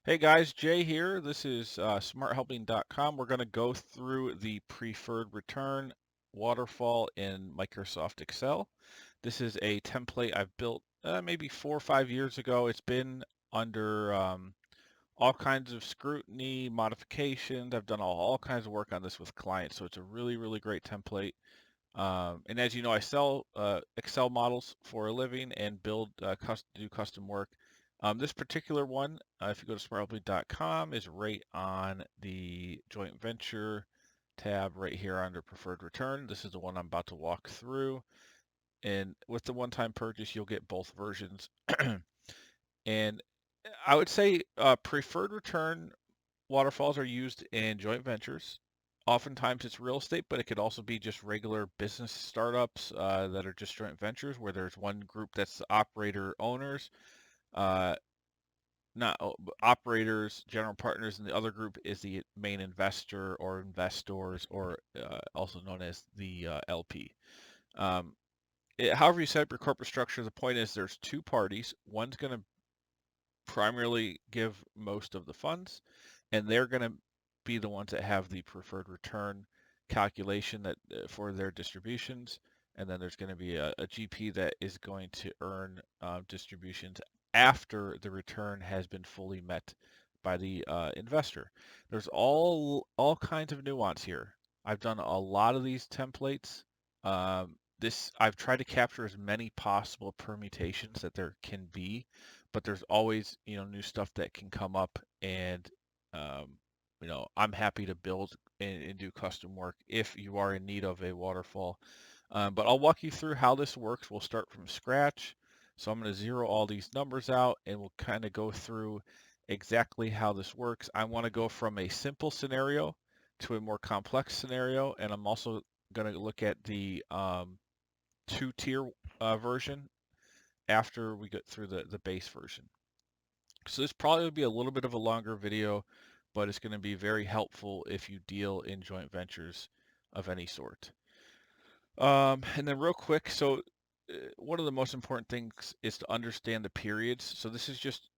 Hey guys, Jay here. This is smarthelping.com. We're going to go through the preferred return waterfall in Microsoft Excel. This is a template I've built maybe 4 or 5 years ago. It's been under all kinds of scrutiny, modifications. I've done all kinds of work on this with clients, so it's a really, really great template. And as you know, I sell Excel models for a living and do custom work. This particular one, if you go to smarthelping.com, is right on the joint venture tab right here under preferred return. This is the one I'm about to walk through. And with the one-time purchase, you'll get both versions. And I would say preferred return waterfalls are used in joint ventures. Oftentimes it's real estate, but it could also be just regular business startups that are just joint ventures where there's one group that's the operator owners, uh, not operators, general partners, and the other group is the main investor or investors, or also known as the LP. Um, However you set up your corporate structure, the point is there's two parties. One's going to primarily give most of the funds, and they're going to be the ones that have the preferred return calculation that for their distributions. And then there's going to be a GP that is going to earn distributions after the return has been fully met by the investor. There's all kinds of nuance here. I've done a lot of these templates. This I've tried to capture as many possible permutations that there can be, but there's always new stuff that can come up, and um, I'm happy to build and do custom work if you are in need of a waterfall. But I'll walk you through how this works. We'll start from scratch. So I'm going to zero all these numbers out, and we'll kind of go through exactly how this works. I want to go from a simple scenario to a more complex scenario, and I'm also going to look at the two-tier version after we get through the base version. So this probably will be a little bit of a longer video, but it's going to be very helpful if you deal in joint ventures of any sort. And then real quick, so one of the most important things is to understand the periods. So this is just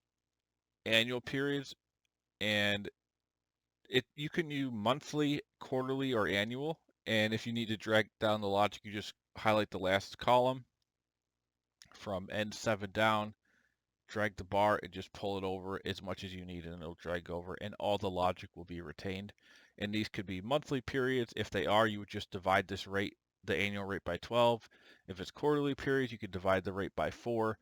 annual periods, and you can use monthly, quarterly, or annual. And if you need to drag down the logic, you just highlight the last column from N7 down, drag the bar, and just pull it over as much as you need, and it'll drag over, and all the logic will be retained. And these could be monthly periods. If they are, you would just divide this rate, the annual rate, by 12. If it's quarterly periods, you could divide the rate by 4,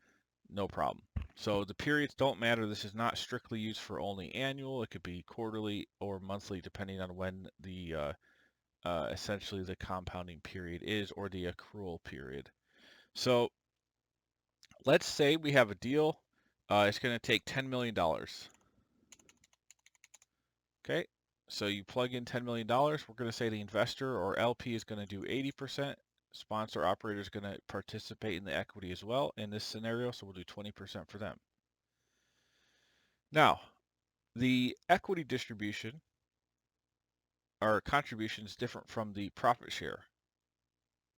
no problem. So the periods don't matter. This is not strictly used for only annual. It could be quarterly or monthly, depending on when the essentially the compounding period is, or the accrual period. So let's say we have a deal. It's going to take $10 million. Okay, so you plug in $10 million. We're going to say the investor or LP is going to do 80%. Sponsor operator is going to participate in the equity as well in this scenario, so we'll do 20% for them. Now, the equity distribution or contribution is different from the profit share,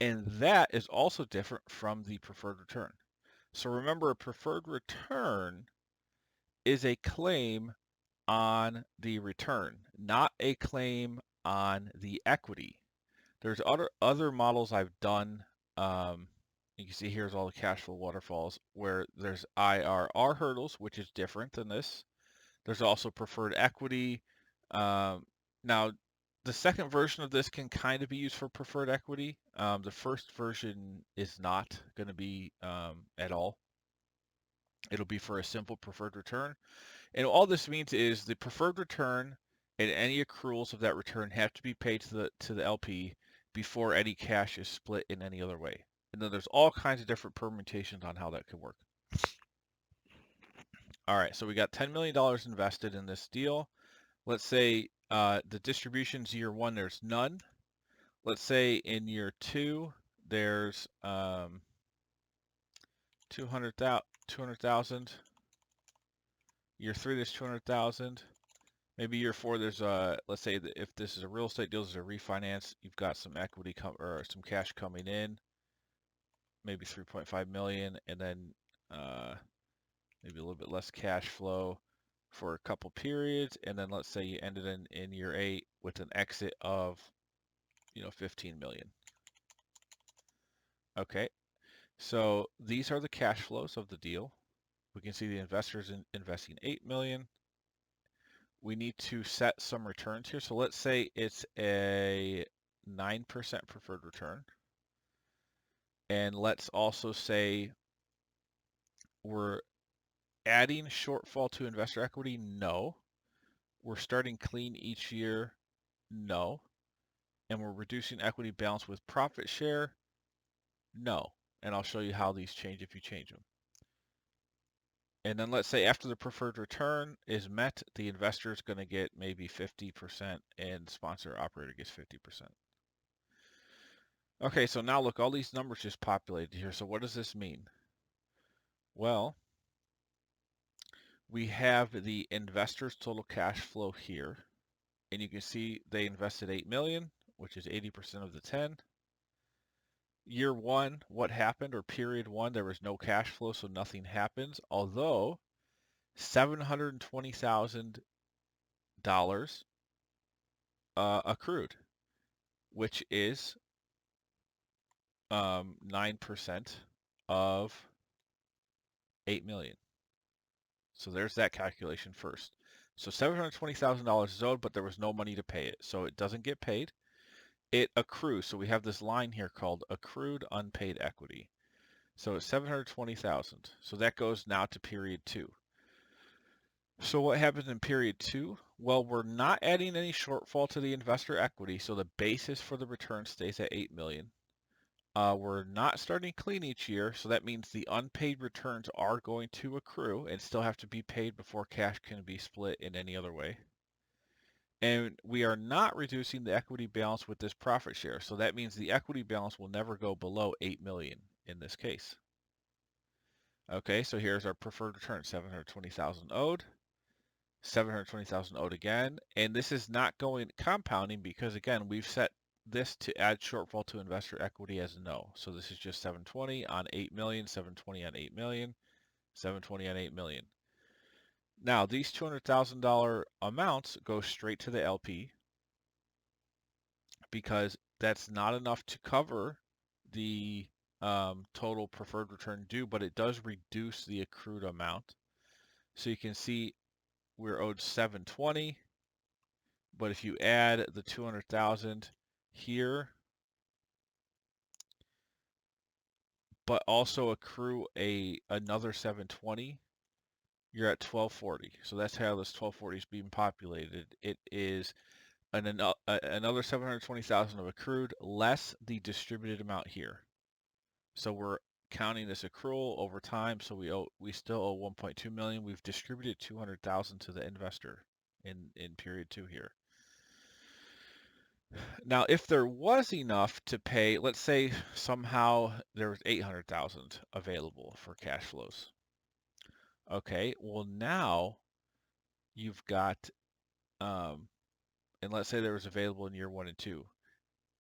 and that is also different from the preferred return. So remember, a preferred return is a claim on the return, not a claim on the equity. There's other models I've done. You can see here's all the cash flow waterfalls where there's IRR hurdles, which is different than this. There's also preferred equity. Now, the second version of this can kind of be used for preferred equity. The first version is not going to be at all. It'll be for a simple preferred return. And all this means is the preferred return and any accruals of that return have to be paid to the LP before any cash is split in any other way. And then there's all kinds of different permutations on how that could work. All right, so we got $10 million invested in this deal. Let's say the distributions year one, there's none. Let's say in year two, there's 200,000. Year three, there's 200,000. Maybe year four, there's let's say that if this is a real estate deal, this is a refinance, you've got some equity or some cash coming in, maybe 3.5 million, and then maybe a little bit less cash flow for a couple periods, and then let's say you ended in year 8 with an exit of 15 million. Okay, so these are the cash flows of the deal. We can see the investors investing 8 million. We need to set some returns here. So let's say it's a 9% preferred return. And let's also say we're adding shortfall to investor equity. No. We're starting clean each year. No. And we're reducing equity balance with profit share. No. And I'll show you how these change if you change them. And then let's say after the preferred return is met, the investor is going to get maybe 50% and sponsor operator gets 50%. Okay, so now look, all these numbers just populated here. So what does this mean? Well, we have the investor's total cash flow here. And you can see they invested 8 million, which is 80% of the 10. Year 1, what happened, or period 1, there was no cash flow, so nothing happens. Although $720,000 accrued, which is 9% of 8 million. So there's that calculation first. So $720,000 is owed, but there was no money to pay it. So it doesn't get paid. It accrues. So we have this line here called accrued unpaid equity. So it's 720,000. So that goes now to period 2. So what happens in period 2? Well, we're not adding any shortfall to the investor equity, so the basis for the return stays at 8 million. We're not starting clean each year, so that means the unpaid returns are going to accrue and still have to be paid before cash can be split in any other way. And we are not reducing the equity balance with this profit share, so that means the equity balance will never go below 8 million in this case. Okay, so here's our preferred return, 720,000 owed, 720,000 owed again, and this is not going compounding because again, we've set this to add shortfall to investor equity as no. So this is just 720 on 8 million, 720 on 8 million, 720 on 8 million. Now these $200,000 amounts go straight to the LP because that's not enough to cover the total preferred return due, but it does reduce the accrued amount. So you can see we're owed 720, but if you add the 200,000 here, but also accrue another 720, you're at 1240. So that's how this 1240 is being populated. It is another 720,000 of accrued less the distributed amount here. So we're counting this accrual over time. So we still owe 1.2 million. We've distributed 200,000 to the investor in period 2 here. Now, if there was enough to pay, let's say somehow there was 800,000 available for cash flows. Okay, well now you've got, and let's say there was available in year 1 and 2.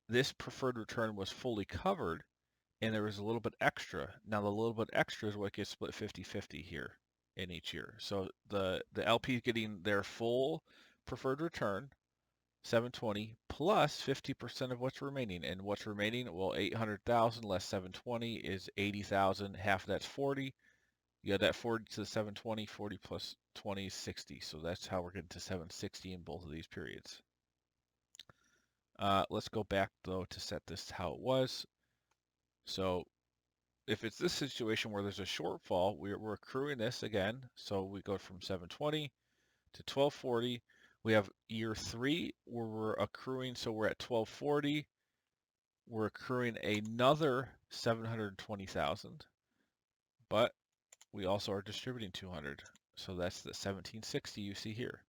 This preferred return was fully covered and there was a little bit extra. Now the little bit extra is what gets split 50-50 here in each year. So the LP is getting their full preferred return, 720 plus 50% of what's remaining. And what's remaining? Well, 800,000 less 720 is 80,000. Half of that's 40. You add that 40 to the 720, 40 plus 20 is 60. So that's how we're getting to 760 in both of these periods. Let's go back though to set this how it was. So if it's this situation where there's a shortfall, we're accruing this again. So we go from 720 to 1240. We have year 3 where we're accruing, so we're at 1240. We're accruing another 720,000, but we also are distributing 200. So that's the 1760 you see here.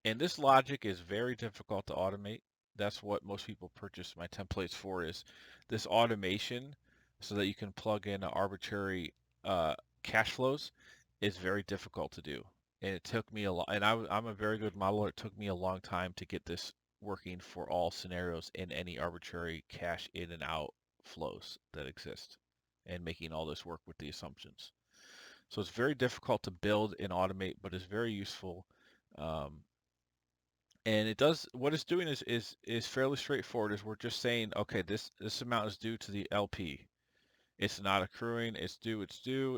And this logic is very difficult to automate. That's what most people purchase my templates for, is this automation so that you can plug in arbitrary cash flows is very difficult to do. And it took me a lot, and I'm a very good modeler. It took me a long time to get this working for all scenarios in any arbitrary cash in and out flows that exist, and making all this work with the assumptions. So it's very difficult to build and automate, but it's very useful And it does, what it's doing is fairly straightforward. Is we're just saying, okay, this amount is due to the LP. It's not accruing. It's due.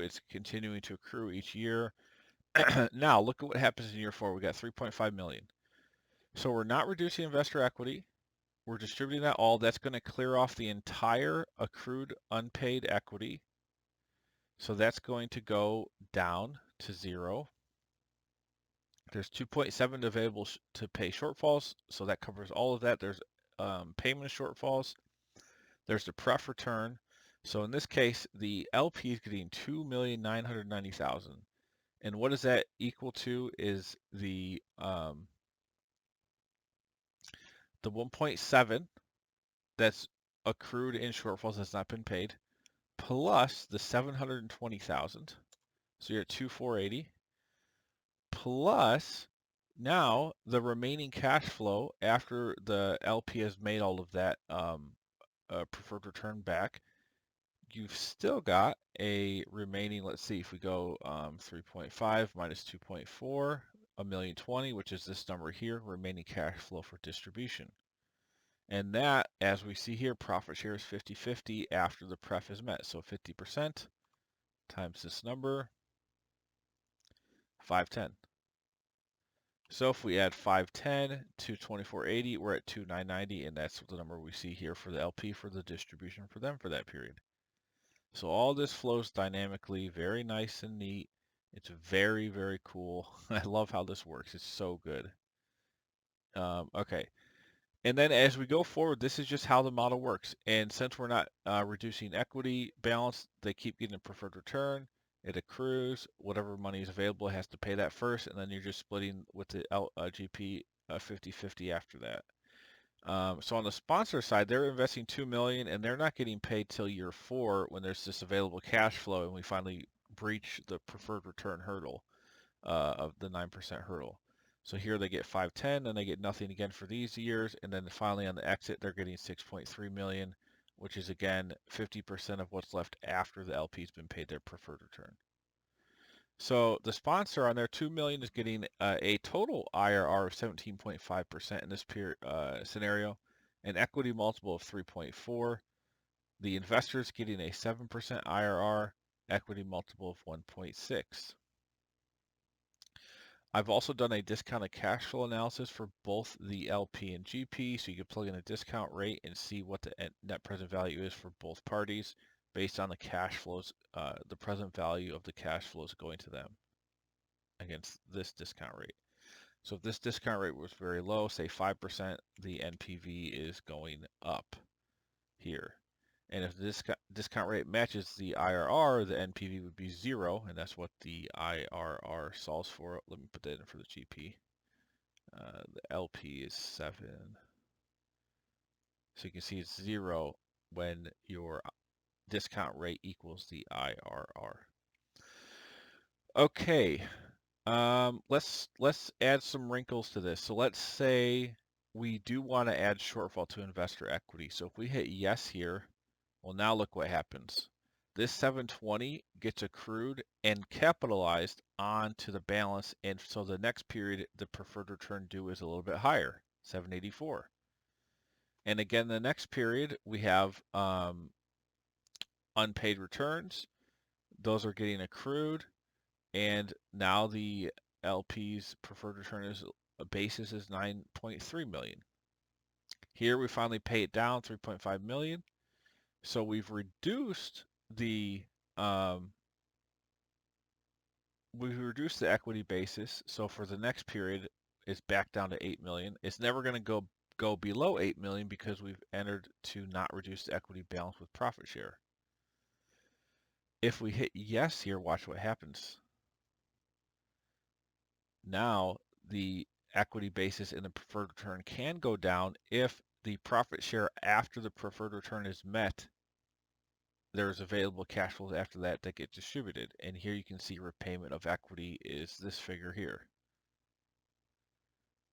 It's continuing to accrue each year. Now look at what happens in year 4. We got 3.5 million. So we're not reducing investor equity. We're distributing that all. That's going to clear off the entire accrued unpaid equity. So that's going to go down to 0. There's 2.7 available to pay shortfalls, so that covers all of that. There's payment shortfalls. There's the pref return. So in this case, the LP is getting 2,990,000. And what is that equal to is the 1.7 that's accrued in shortfalls that's not been paid, plus the 720,000. So you're at 2,480. Plus, now the remaining cash flow after the LP has made all of that preferred return back, you've still got a remaining, let's see, if we go 3.5 minus 2.4, 1,020,000, which is this number here, remaining cash flow for distribution. And that, as we see here, profit share is 50-50 after the pref is met. So 50% times this number, 510. So if we add 510 to 2480, we're at 2990, and that's the number we see here for the LP for the distribution for them for that period. So all this flows dynamically, very nice and neat. It's very, very cool. I love how this works. It's so good. Okay. And then as we go forward, this is just how the model works. And since we're not reducing equity balance, they keep getting a preferred return. It accrues. Whatever money is available has to pay that first, and then you're just splitting with the GP 50-50 after that. So on the sponsor side, they're investing $2 million, and they're not getting paid till year 4 when there's this available cash flow, and we finally breach the preferred return hurdle of the 9% hurdle. So here they get 510, and they get nothing again for these years, and then finally on the exit they're getting 6.3 million, which is again 50% of what's left after the LP's been paid their preferred return. So the sponsor on their 2 million is getting a total IRR of 17.5% in this scenario, an equity multiple of 3.4. The investor is getting a 7% IRR, equity multiple of 1.6. I've also done a discounted cash flow analysis for both the LP and GP, so you can plug in a discount rate and see what the net present value is for both parties based on the cash flows, the present value of the cash flows going to them against this discount rate. So if this discount rate was very low, say 5%, the NPV is going up here. And if this discount rate matches the IRR, the NPV would be 0, and that's what the IRR solves for. Let me put that in for the GP. The LP is 7. So you can see it's 0 when your discount rate equals the IRR. Okay, let's add some wrinkles to this. So let's say we do want to add shortfall to investor equity. So if we hit yes here, well, now look what happens. This 720 gets accrued and capitalized onto the balance, and so the next period, the preferred return due is a little bit higher, 784. And again, the next period, we have unpaid returns. Those are getting accrued, and now the LP's preferred return is basis is 9.3 million. Here we finally pay it down 3.5 million. So we've reduced the equity basis. So for the next period, it's back down to 8 million. It's never going to go below 8 million because we've entered to not reduce the equity balance with profit share. If we hit yes here, watch what happens. Now the equity basis in the preferred return can go down if the profit share after the preferred return is met. There's available cash flows after that that get distributed. And here you can see repayment of equity is this figure here.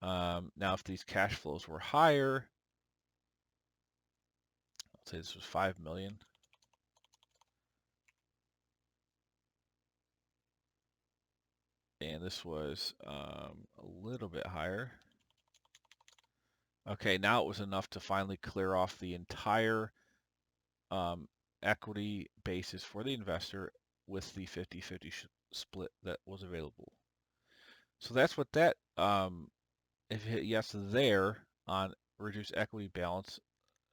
Now, if these cash flows were higher, let's say this was 5 million. and this was a little bit higher. Okay, now it was enough to finally clear off the entire equity basis for the investor with the 50-50 split that was available. So that's what that, if you hit yes there on reduce equity balance,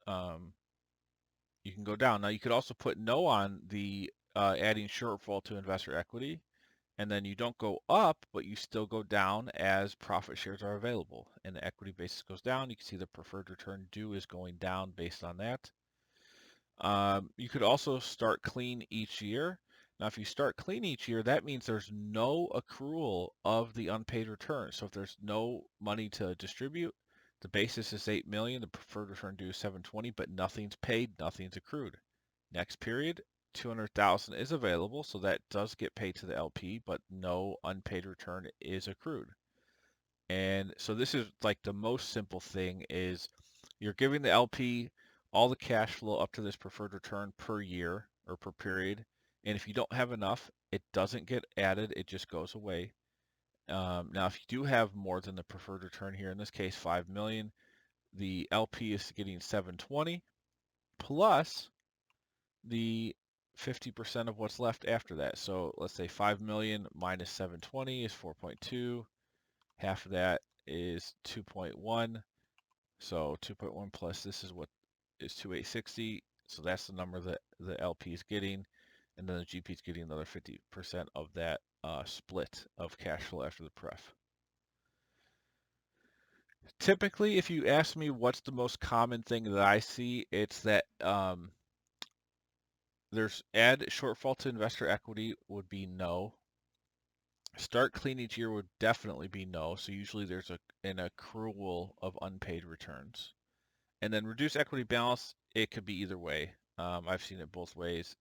you can go down. Now you could also put no on the adding shortfall to investor equity, and then you don't go up, but you still go down as profit shares are available, and the equity basis goes down. You can see the preferred return due is going down based on that. You could also start clean each year. Now, if you start clean each year, that means there's no accrual of the unpaid return. So if there's no money to distribute, the basis is 8 million, the preferred return due is 720, but nothing's paid, nothing's accrued. Next period, 200,000 is available, so that does get paid to the LP, but no unpaid return is accrued. And so this is like the most simple thing is you're giving the LP all the cash flow up to this preferred return per year or per period. And if you don't have enough, it doesn't get added, it just goes away. Now, if you do have more than the preferred return here, in this case, 5 million, the LP is getting 720 plus the 50% of what's left after that. So let's say 5 million minus 720 is 4.2. Half of that is 2.1. So 2.1 plus this is what is 2860. So that's the number that the LP is getting. And then the GP is getting another 50% of that split of cash flow after the pref. Typically, if you ask me what's the most common thing that I see, it's that there's add shortfall to investor equity would be no. Start clean each year would definitely be no. So usually there's an accrual of unpaid returns. And then reduce equity balance, it could be either way. I've seen it both ways.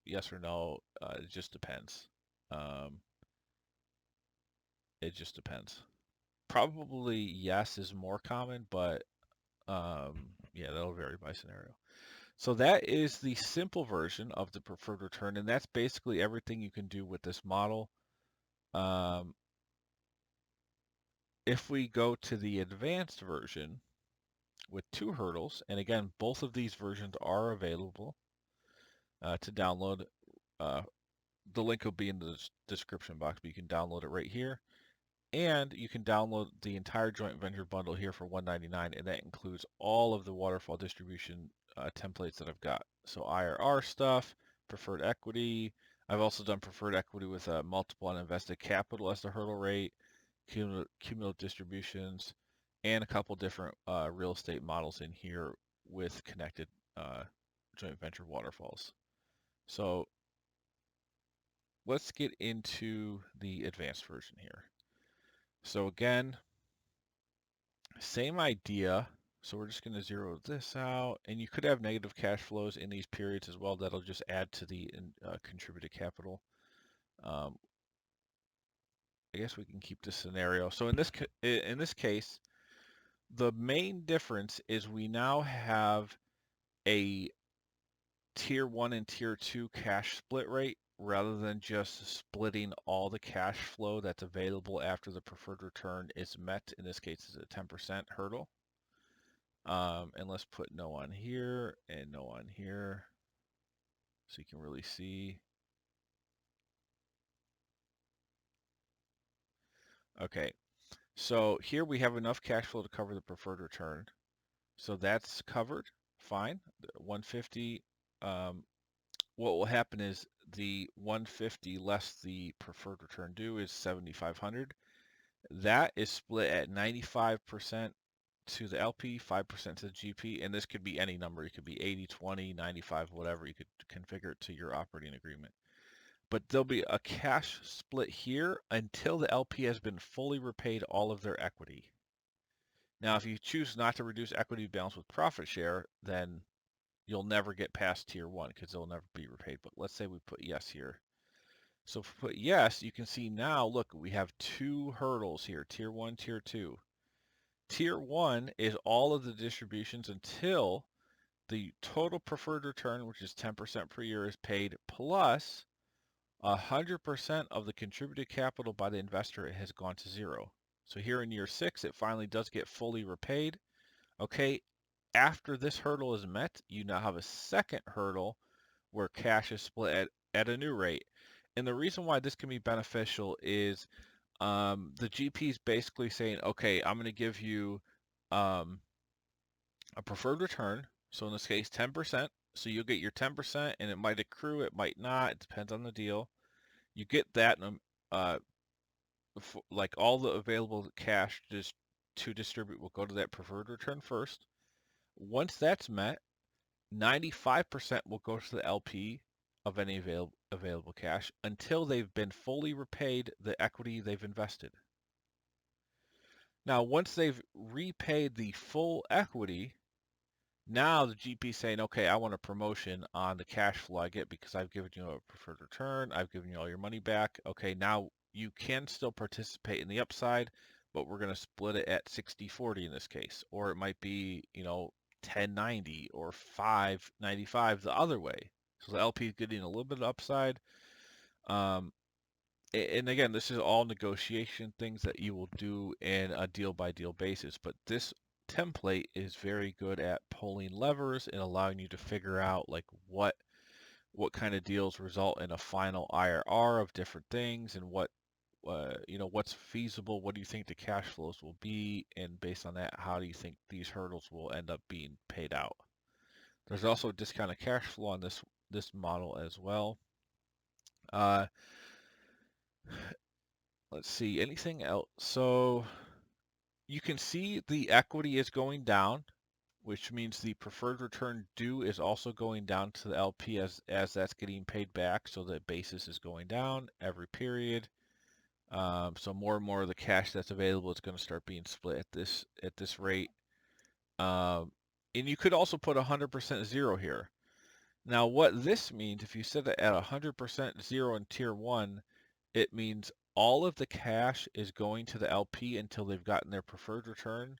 Yes or no, it just depends. It just depends. Probably yes is more common, but yeah, that'll vary by scenario. So that is the simple version of the preferred return, and that's basically everything you can do with this model. If we go to the advanced version with 2 hurdles, and again, both of these versions are available to download. The link will be in the description box, but you can download it right here. And you can download the entire joint venture bundle here for $199, and that includes all of the waterfall distribution templates that I've got. So IRR stuff, preferred equity. I've also done preferred equity with multiple uninvested capital as the hurdle rate, cumulative distributions, and a couple different real estate models in here with connected joint venture waterfalls. So let's get into the advanced version here. So again, same idea. So we're just going to zero this out, and you could have negative cash flows in these periods as well. That'll just add to the contributed capital. I guess we can keep this scenario. So in this case, the main difference is we now have a tier 1 and tier 2 cash split rate rather than just splitting all the cash flow that's available after the preferred return is met. In this case, it's a 10% hurdle. And let's put no on here and no on here so you can really see. Okay, so here we have enough cash flow to cover the preferred return. So that's covered, fine. 150, what will happen is the 150 less the preferred return due is 7,500. That is split at 95% to the LP, 5% to the GP, and this could be any number. It could be 80, 20, 95, whatever. You could configure it to your operating agreement. But there'll be a cash split here until the LP has been fully repaid all of their equity. Now, if you choose not to reduce equity balance with profit share, then you'll never get past tier 1 because they'll never be repaid. But let's say we put yes here. So if we put yes, you can see now, look, we have 2 hurdles here, tier 1, tier 2. Tier 1 is all of the distributions until the total preferred return, which is 10% per year, is paid plus 100% of the contributed capital by the investor has gone to zero. So here in year 6, it finally does get fully repaid. Okay, after this hurdle is met, you now have a second hurdle where cash is split at a new rate. And the reason why this can be beneficial is the GP is basically saying, okay, I'm going to give you um, a preferred return. So in this case, 10%. So you'll get your 10%, and it might accrue, it might not. It depends on the deal. You get that, uh, like all the available cash just to distribute will go to that preferred return first. Once that's met, 95% will go to the LP of any available cash until they've been fully repaid the equity they've invested. Now, once they've repaid the full equity, now the GP is saying, okay, I want a promotion on the cash flow I get because I've given you a preferred return. I've given you all your money back. Okay, now you can still participate in the upside, but we're going to split it at 60-40 in this case. Or it might be, 10-90 or 5-95 the other way. So the LP is getting a little bit of upside. And again, this is all negotiation things that you will do in a deal by deal basis, but this template is very good at pulling levers and allowing you to figure out like what kind of deals result in a final IRR of different things and what's feasible, what do you think the cash flows will be, and based on that, how do you think these hurdles will end up being paid out. There's also a discounted cash flow on this model as well. Uh, let's see, anything else? So you can see the equity is going down, which means the preferred return due is also going down to the LP as that's getting paid back. So the basis is going down every period. So more and more of the cash that's available is going to start being split at this rate. And you could also put 100% zero here. Now, what this means, if you set it at 100% zero in tier 1, it means all of the cash is going to the LP until they've gotten their preferred return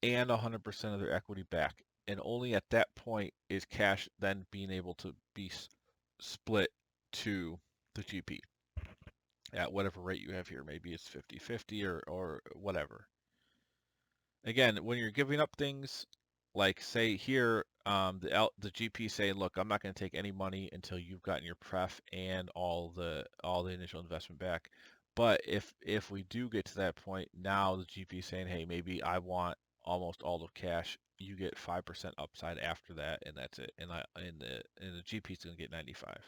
and 100% of their equity back. And only at that point is cash then being able to be split to the GP at whatever rate you have here. Maybe it's 50-50 or whatever. Again, when you're giving up things, like say here, the GP saying, look, I'm not going to take any money until you've gotten your pref and all the initial investment back. But if we do get to that point, now the GP is saying, hey, maybe I want almost all the cash. You get 5% upside after that, and that's it. And the GP is going to get 95.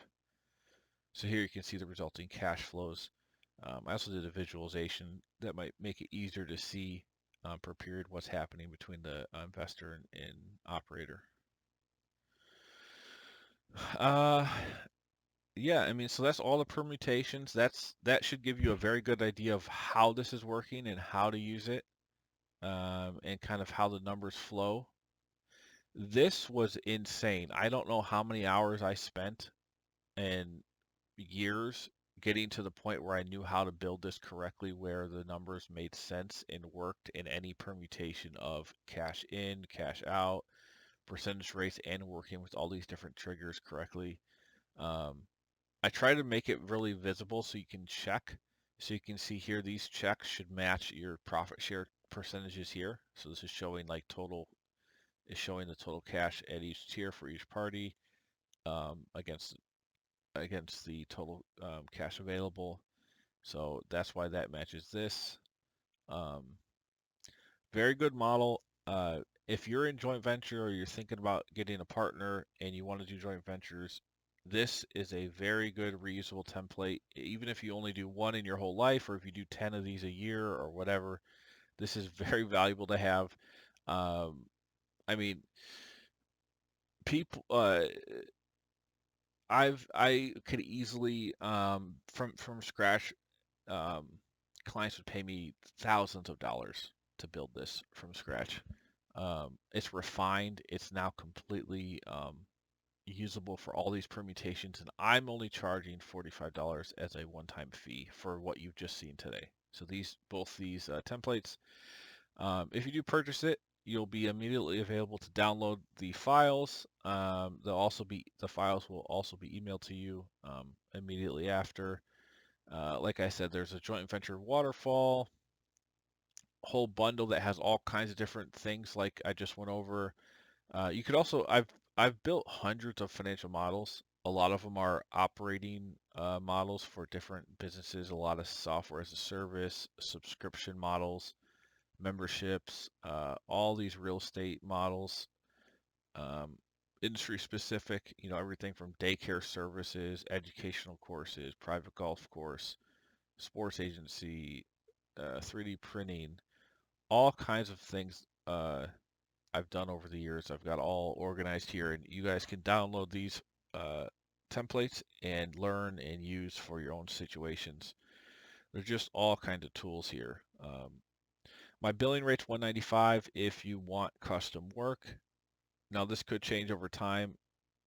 So here you can see the resulting cash flows. I also did a visualization that might make it easier to see per period what's happening between the investor and operator. Yeah, I mean, so that's all the permutations. That should give you a very good idea of how this is working and how to use it, and kind of how the numbers flow. This was insane. I don't know how many hours I spent and years getting to the point where I knew how to build this correctly, where the numbers made sense and worked in any permutation of cash in, cash out, percentage rates, and working with all these different triggers correctly. I try to make it really visible so you can check. So you can see here, these checks should match your profit share percentages here. So this is showing like showing the total cash at each tier for each party against the total cash available. So that's why that matches this. Um, very good model. If you're in joint venture or you're thinking about getting a partner and you want to do joint ventures, this is a very good reusable template. Even if you only do one in your whole life, or if you do 10 of these a year or whatever, this is very valuable to have. I mean, people, I could easily from scratch, um, clients would pay me thousands of dollars to build this from scratch. It's refined. It's now completely usable for all these permutations, and I'm only charging $45 as a one-time fee for what you've just seen today. So both these templates, if you do purchase it, you'll be immediately available to download the files. The files will also be emailed to you immediately after. Like I said, there's a joint venture Waterfall whole bundle that has all kinds of different things like I just went over. You could also I've built hundreds of financial models. A lot of them are operating models for different businesses, a lot of software as a service, subscription models, memberships, all these real estate models, um, industry specific, everything from daycare services, educational courses, private golf course, sports agency, 3D printing, all kinds of things I've done over the years. I've got all organized here, and you guys can download these uh, templates and learn and use for your own situations. There's just all kinds of tools here. My billing rate's 195 if you want custom work. Now this could change over time,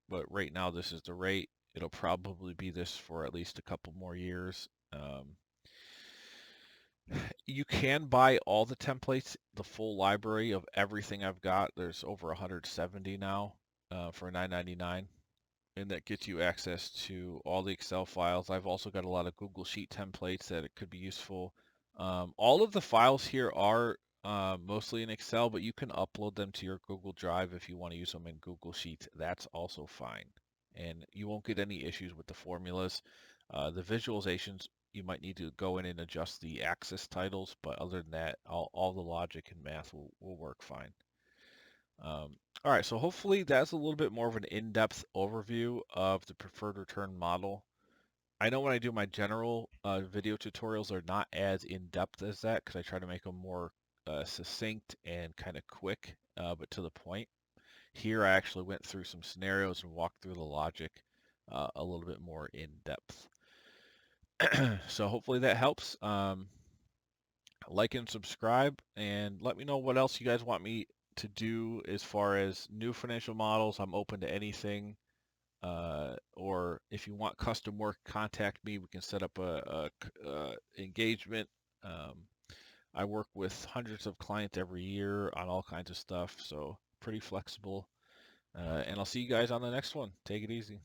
but right now this is the rate. It'll probably be this for at least a couple more years. You can buy all the templates, the full library of everything I've got. There's over 170 now for $9.99, and that gets you access to all the Excel files. I've also got a lot of Google Sheet templates that it could be useful. All of the files here are mostly in Excel, but you can upload them to your Google Drive if you want to use them in Google Sheets. That's also fine, and you won't get any issues with the formulas. The visualizations, you might need to go in and adjust the axis titles, but other than that, all the logic and math will work fine. All right, so hopefully that's a little bit more of an in-depth overview of the preferred return model. I know when I do my general video tutorials, they're not as in-depth as that because I try to make them more succinct and kind of quick, but to the point. Here I actually went through some scenarios and walked through the logic a little bit more in depth. So hopefully that helps. Like and subscribe, and let me know what else you guys want me to do as far as new financial models. I'm open to anything. Or if you want custom work, contact me. We can set up a engagement. Um, I work with hundreds of clients every year on all kinds of stuff, so pretty flexible. And I'll see you guys on the next one. Take it easy.